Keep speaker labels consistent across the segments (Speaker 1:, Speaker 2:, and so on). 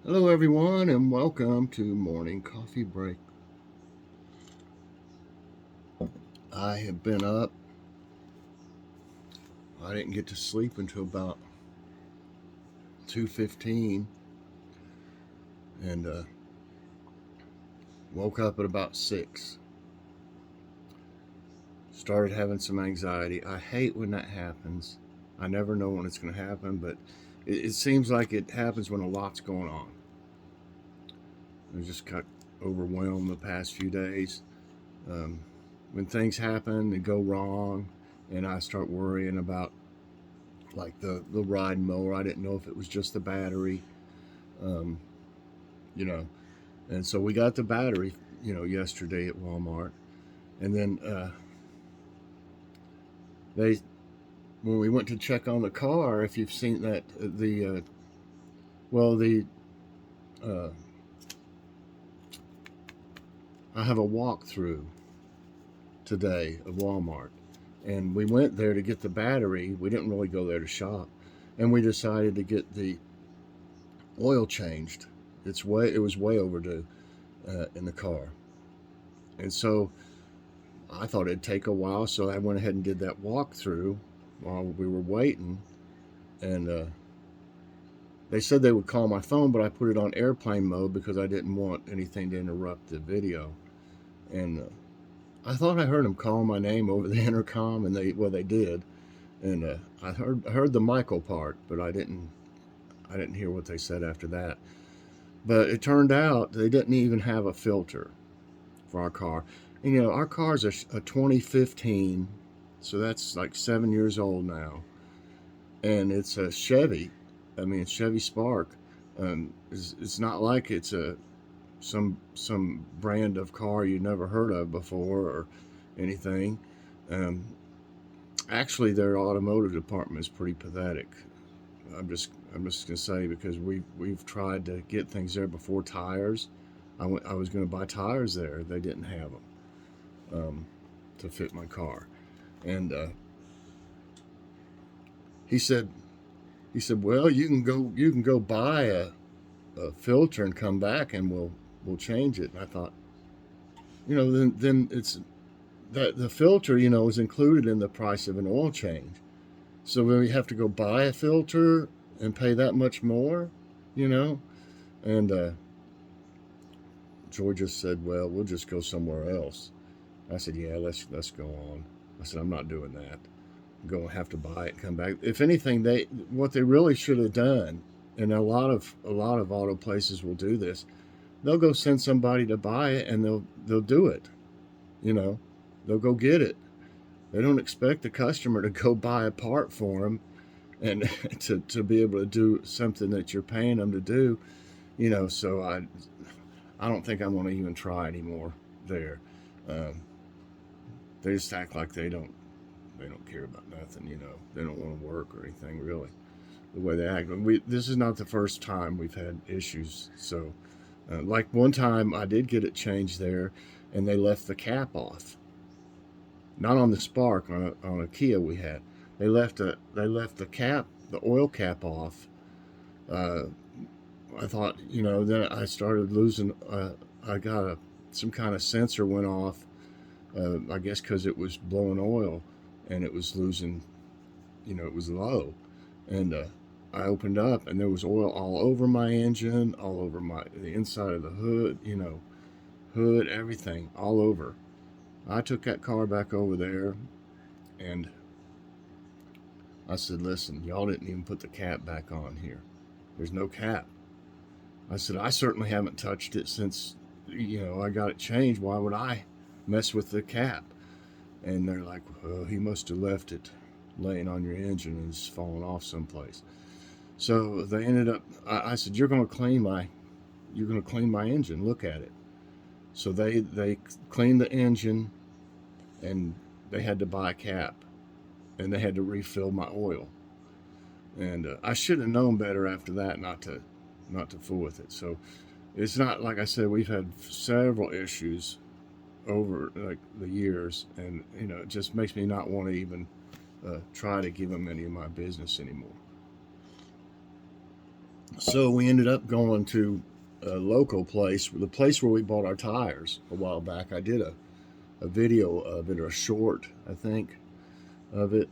Speaker 1: Hello everyone and welcome to Morning Coffee Break. I have been up. I didn't get to sleep until about 2:15 and woke up at about 6. Started having some anxiety. I hate when that happens. I never know when it's going to happen, but it seems like it happens when a lot's going on. I just got overwhelmed the past few days. Um, when things happen and go wrong, and I start worrying about like the ride mower. I didn't know if it was just the battery, um, you know. And so we got the battery, yesterday at Walmart. And then they, when we went to check on the car, if you've seen that, well, the, uh, I have a walkthrough today of Walmart. And we went there to get the battery. We didn't really go there to shop. And we decided to get the oil changed. It was way overdue in the car. And so I thought it'd take a while, so I went ahead and did that walkthrough while we were waiting. And they said they would call my phone, but I put it on airplane mode because I didn't want anything to interrupt the video. And I thought I heard them call my name over the intercom, and they did. And I heard the Michael part, but I didn't hear what they said after that. But it turned out they didn't even have a filter for our car. And our car's a 2015, so that's like 7 years old now, and it's a Chevy. I mean, it's Chevy Spark. It's not like it's a some brand of car you never heard of before or anything. Um, Actually, their automotive department is pretty pathetic. I'm just gonna say, because we've tried to get things there before. Tires. I was gonna buy tires there. They didn't have them to fit my car. And he said, well, you can go buy a filter and come back, and we'll change it. And I thought, then it's that the filter, is included in the price of an oil change. So we have to go buy a filter and pay that much more, you know. And Joy just said, well, we'll just go somewhere else. I said, yeah, let's go on. I said, I'm not doing that. Go have to buy it and come back. If anything, what they really should have done, and a lot of auto places will do this, they'll go send somebody to buy it, and they'll do it. You know, they'll go get it. They don't expect the customer to go buy a part for them and to be able to do something that you're paying them to do. So I don't think I'm going to even try anymore there. Um, they just act like they don't care about nothing. They don't want to work or anything really. The way they act. This is not the first time we've had issues. So, like one time I did get it changed there, and they left the cap off. Not on the Spark, on a Kia we had. They left the oil cap off. Uh, I thought, then I started losing. I got some kind of sensor went off. I guess because it was blowing oil, and it was losing. It was low, and I opened up, and there was oil all over my engine, all over the inside of the hood. Hood, everything, all over. I took that car back over there, and I said, listen, y'all didn't even put the cap back on here. There's no cap. I said, I certainly haven't touched it since, I got it changed. Why would I mess with the cap? And they're like, well, he must have left it laying on your engine and it's fallen off someplace. So they ended up, I said, you're going to clean my engine. Look at it. So they cleaned the engine, and they had to buy a cap, and they had to refill my oil. And I should have known better after that, not to fool with it. So it's not, like I said, we've had several issues over like the years, and it just makes me not want to even try to give them any of my business anymore. So we ended up going to a local place, the place where we bought our tires a while back. I did a video of it, or a short, I think, of it,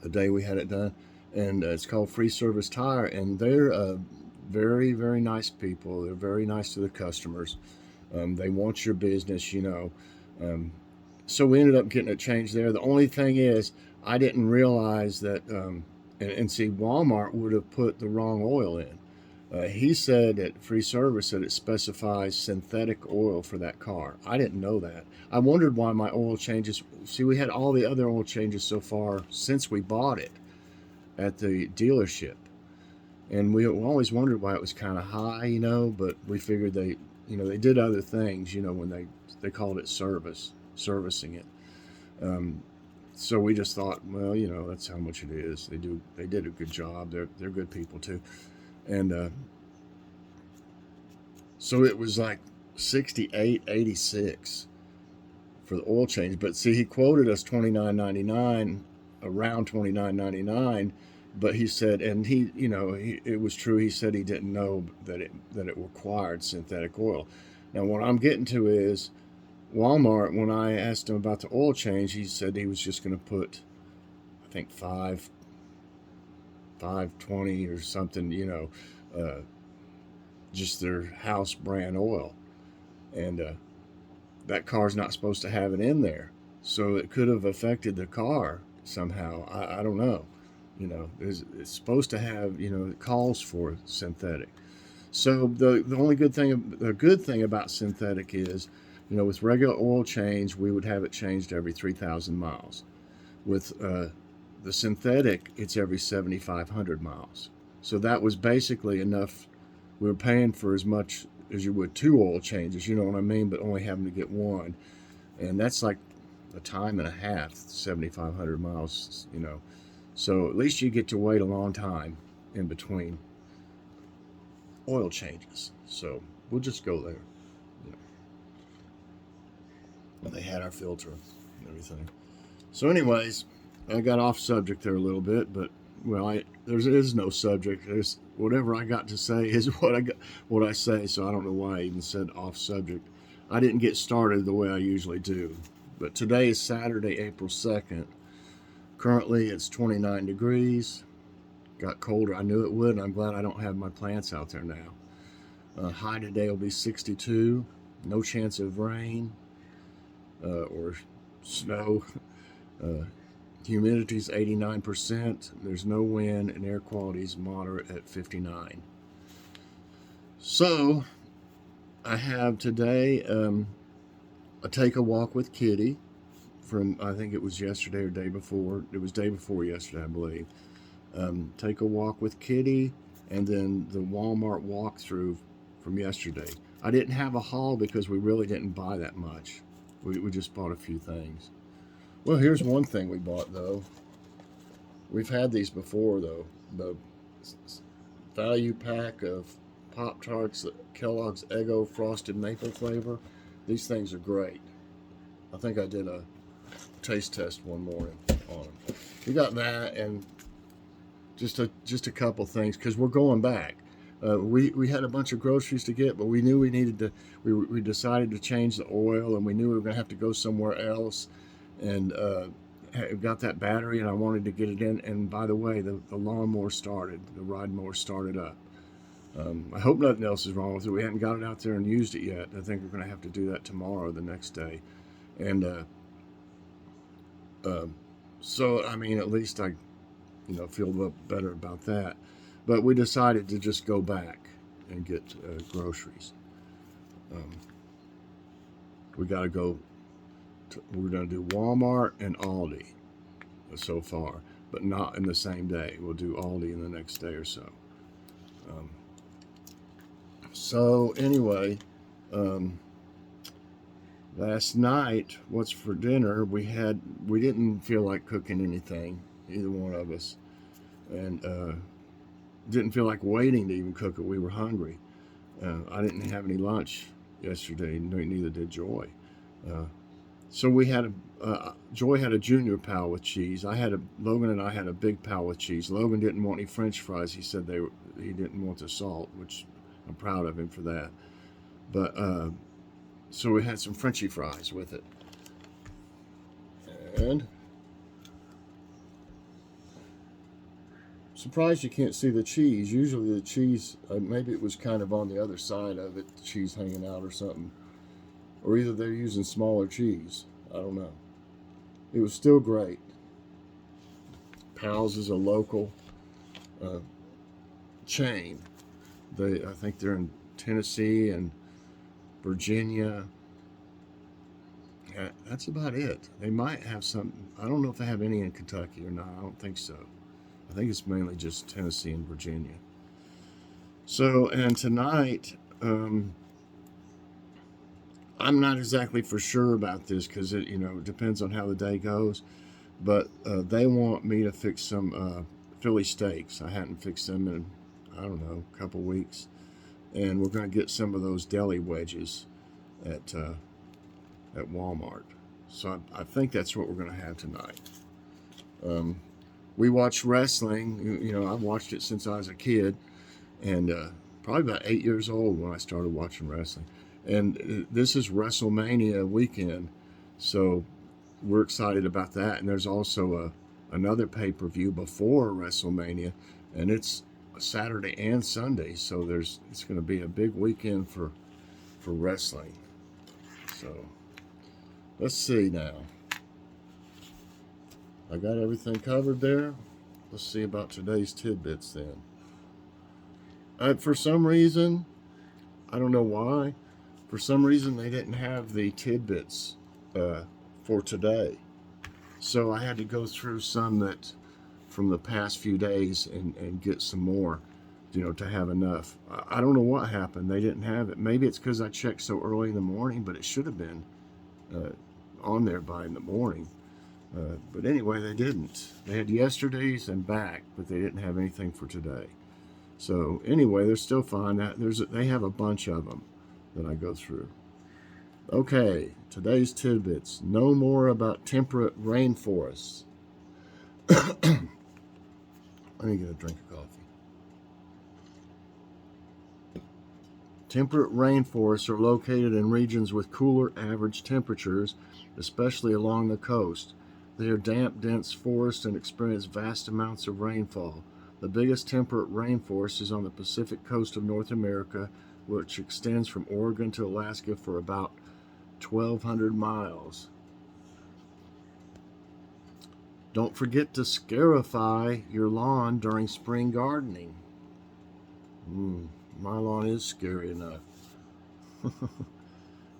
Speaker 1: the day we had it done. And it's called Free Service Tire. And they're very, very nice people. They're very nice to the customers. They want your business, you know. Um, so we ended up getting it changed there. The only thing is, I didn't realize that, and see, Walmart would have put the wrong oil in. He said at Free Service that it specifies synthetic oil for that car. I didn't know that. I wondered why my oil changes. See, we had all the other oil changes so far since we bought it at the dealership, and we always wondered why it was kind of high, you know. But we figured they did other things, you know, when they called it servicing it. Um, so we just thought, well, you know, that's how much it is. They did a good job. They're good people too, and so it was like 68.86 for the oil change. But see, he quoted us $29.99, around $29.99. But he said, and it was true. He said he didn't know that it required synthetic oil. Now, what I'm getting to is Walmart. When I asked him about the oil change, he said he was just going to put, I think, 520 or something. Just their house brand oil, and that car's not supposed to have it in there, so it could have affected the car somehow. I don't know. You know, it's supposed to have, it calls for synthetic. So the good thing about synthetic is, with regular oil change, we would have it changed every 3,000 miles. With the synthetic, it's every 7,500 miles. So that was basically enough. We were paying for as much as you would two oil changes, you know what I mean, but only having to get one. And that's like a time and a half, 7,500 miles, So at least you get to wait a long time in between oil changes. So we'll just go there. They had our filter and everything. So anyways, I got off subject there a little bit, but there is no subject. There's whatever I got to say is what I say. So I don't know why I even said off subject. I didn't get started the way I usually do. But today is Saturday, April 2nd. Currently it's 29 degrees. Got colder. I knew it would, and I'm glad I don't have my plants out there now. High today will be 62. No chance of rain or snow. Humidity's 89%. There's no wind, and air quality's moderate at 59. So I have today a take a walk with Kitty from, I think it was yesterday or day before. It was day before yesterday, I believe. Take a walk with Kitty, and then the Walmart walkthrough from yesterday. I didn't have a haul because we really didn't buy that much. We just bought a few things. Well, here's one thing we bought, though. We've had these before, though. The value pack of Pop-Tarts, Kellogg's Eggo Frosted Maple flavor. These things are great. I think I did a taste test one morning on them. We got that and just a couple things because we're going back. We had a bunch of groceries to get, but we knew we needed to. We decided to change the oil, and we knew we were going to have to go somewhere else. And got that battery, and I wanted to get it in. And by the way, the lawnmower started. The ride mower started up. I hope nothing else is wrong with it. We haven't got it out there and used it yet. I think we're going to have to do that tomorrow, the next day. And so, I mean, at least I, feel better about that. But we decided to just go back and get groceries. We got to go. We're going to do Walmart and Aldi so far, but not in the same day. We'll do Aldi in the next day or so. So anyway, last night, what's for dinner? We didn't feel like cooking anything, either one of us, and didn't feel like waiting to even cook it. We were hungry. I didn't have any lunch yesterday, neither did Joy. So we had Joy had a junior pal with cheese. Logan and I had a big pal with cheese. Logan didn't want any French fries. He said he didn't want the salt, which I'm proud of him for that. But so we had some Frenchy fries with it, and surprised you can't see the cheese. Usually the cheese, maybe it was kind of on the other side of it, the cheese hanging out or something, or either they're using smaller cheese. I don't know. It was still great. Pal's is a local chain. I think they're in Tennessee and Virginia. Yeah, that's about it. They might have some. I don't know if they have any in Kentucky or not. I don't think so. I think it's mainly just Tennessee and Virginia. So, and tonight, I'm not exactly for sure about this because it depends on how the day goes. But they want me to fix some Philly steaks. I hadn't fixed them in, I don't know, a couple weeks. And we're going to get some of those deli wedges at Walmart. So I think that's what we're going to have tonight. We watch wrestling. I've watched it since I was a kid, and probably about 8 years old when I started watching wrestling. And this is WrestleMania weekend, so we're excited about that. And there's also another pay-per-view before WrestleMania, and it's Saturday and Sunday, so it's going to be a big weekend for wrestling. So let's see now. I got everything covered there. Let's see about today's tidbits then. For some reason, I don't know why, for some reason they didn't have the tidbits for today. So I had to go through some that from the past few days and get some more, to have enough. I don't know what happened. They didn't have it. Maybe it's because I checked so early in the morning, but it should have been on there by in the morning. But anyway, they didn't. They had yesterday's and back, but they didn't have anything for today. So anyway, they're still fine. They have a bunch of them that I go through. Okay, today's tidbits. Know more about temperate rainforests. Let me get a drink of coffee. Temperate rainforests are located in regions with cooler average temperatures, especially along the coast. They are damp, dense forests and experience vast amounts of rainfall. The biggest temperate rainforest is on the Pacific coast of North America, which extends from Oregon to Alaska for about 1,200 miles. Don't forget to scarify your lawn during spring gardening. My lawn is scary enough.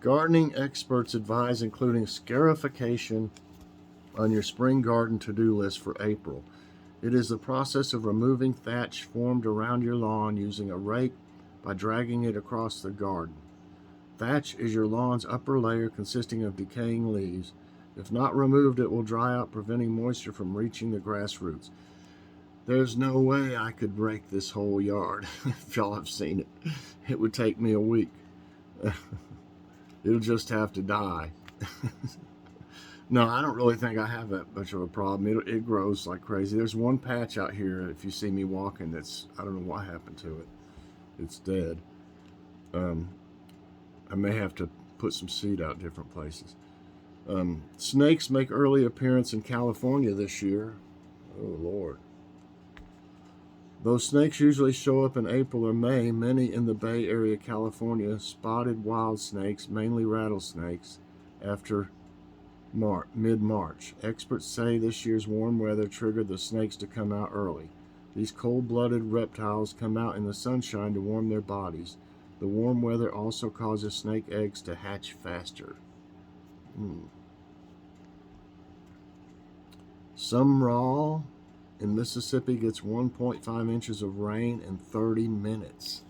Speaker 1: Gardening experts advise including scarification on your spring garden to-do list for April. It is the process of removing thatch formed around your lawn using a rake by dragging it across the garden. Thatch is your lawn's upper layer consisting of decaying leaves. If not removed, it will dry out, preventing moisture from reaching the grass roots. There's no way I could rake this whole yard. If y'all have seen it, it would take me a week. It'll just have to die. No, I don't really think I have that much of a problem. It grows like crazy. There's one patch out here, if you see me walking, I don't know what happened to it. It's dead. I may have to put some seed out different places. Snakes make early appearance in California this year. Oh, Lord. Though snakes usually show up in April or May, many in the Bay Area, California, spotted wild snakes, mainly rattlesnakes, after mid-March. Experts say this year's warm weather triggered the snakes to come out early. These cold-blooded reptiles come out in the sunshine to warm their bodies. The warm weather also causes snake eggs to hatch faster. Sumrall in Mississippi gets 1.5 inches of rain in 30 minutes.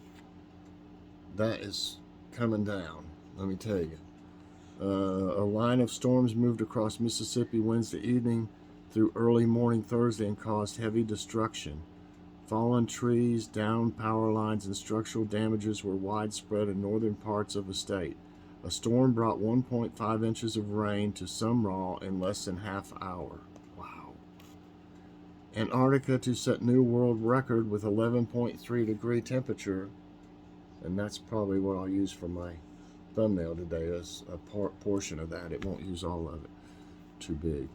Speaker 1: That is coming down, let me tell you. A line of storms moved across Mississippi Wednesday evening through early morning Thursday and caused heavy destruction. Fallen trees, downed power lines, and structural damages were widespread in northern parts of the state. A storm brought 1.5 inches of rain to Sumrall in less than half hour. Wow. Antarctica to set new world record with 11.3 degree temperature. And that's probably what I'll use for my thumbnail today, as a portion of that. It won't use all of it. Too big.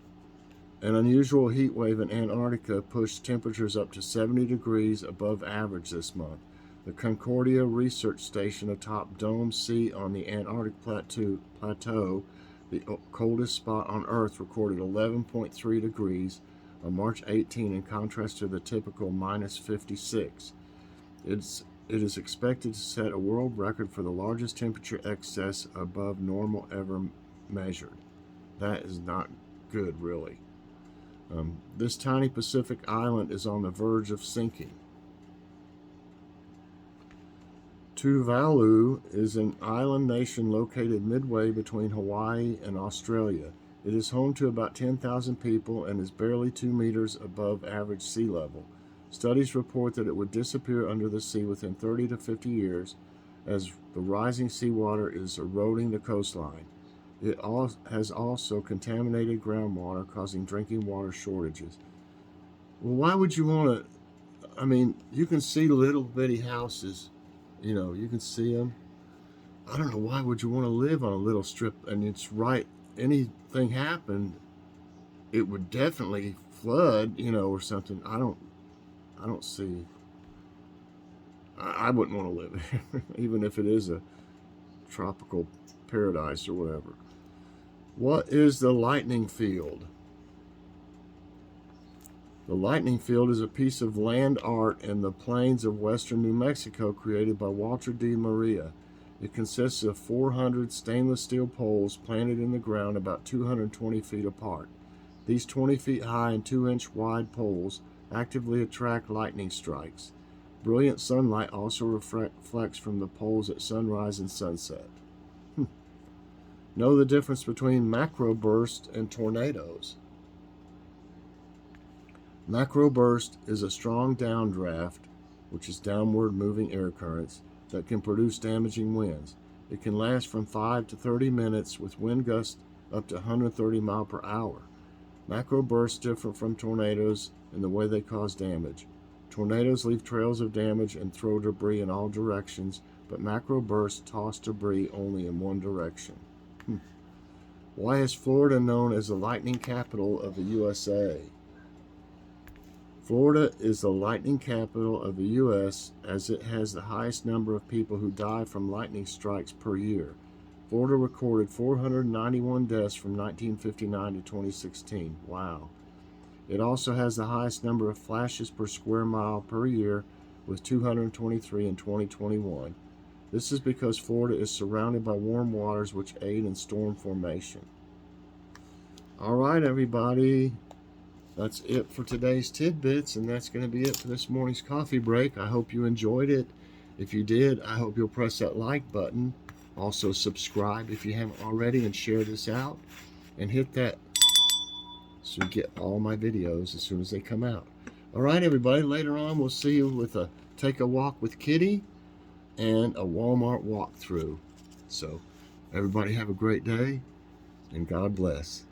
Speaker 1: An unusual heat wave in Antarctica pushed temperatures up to 70 degrees above average this month. The Concordia Research Station atop Dome C on the Antarctic Plateau, the coldest spot on Earth, recorded 11.3 degrees on March 18, in contrast to the typical minus 56. It is expected to set a world record for the largest temperature excess above normal ever measured. That is not good, really. This tiny Pacific island is on the verge of sinking. Tuvalu is an island nation located midway between Hawaii and Australia. It is home to about 10,000 people and is barely 2 meters above average sea level. Studies report that it would disappear under the sea within 30 to 50 years as the rising seawater is eroding the coastline. It has also contaminated groundwater, causing drinking water shortages. Well, why would you want to? I mean, you can see little bitty houses. You know, you can see them. I don't know, why would you want to live on a little strip? And it's right, anything happened, it would definitely flood, or something. I don't see. I wouldn't want to live there, even if it is a tropical paradise or whatever. What is the lightning field? The lightning field is a piece of land art in the plains of western New Mexico created by Walter D. Maria. It consists of 400 stainless steel poles planted in the ground about 220 feet apart. These 20 feet high and 2-inch wide poles actively attract lightning strikes. Brilliant sunlight also reflects from the poles at sunrise and sunset. Know the difference between macroburst and tornadoes. Macroburst is a strong downdraft, which is downward moving air currents, that can produce damaging winds. It can last from 5 to 30 minutes with wind gusts up to 130 miles per hour. Macrobursts differ from tornadoes in the way they cause damage. Tornadoes leave trails of damage and throw debris in all directions, but macrobursts toss debris only in one direction. Why is Florida known as the lightning capital of the USA? Florida is the lightning capital of the U.S. as it has the highest number of people who die from lightning strikes per year. Florida recorded 491 deaths from 1959 to 2016. Wow. It also has the highest number of flashes per square mile per year, with 223 in 2021. This is because Florida is surrounded by warm waters which aid in storm formation. All right, everybody. That's it for today's tidbits, and that's going to be it for this morning's coffee break. I hope you enjoyed it. If you did, I hope you'll press that like button. Also subscribe if you haven't already, and share this out. And hit that so you get all my videos as soon as they come out. All right, everybody. Later on, we'll see you with a Take a Walk with Kitty and a Walmart walkthrough. So, everybody have a great day, and God bless.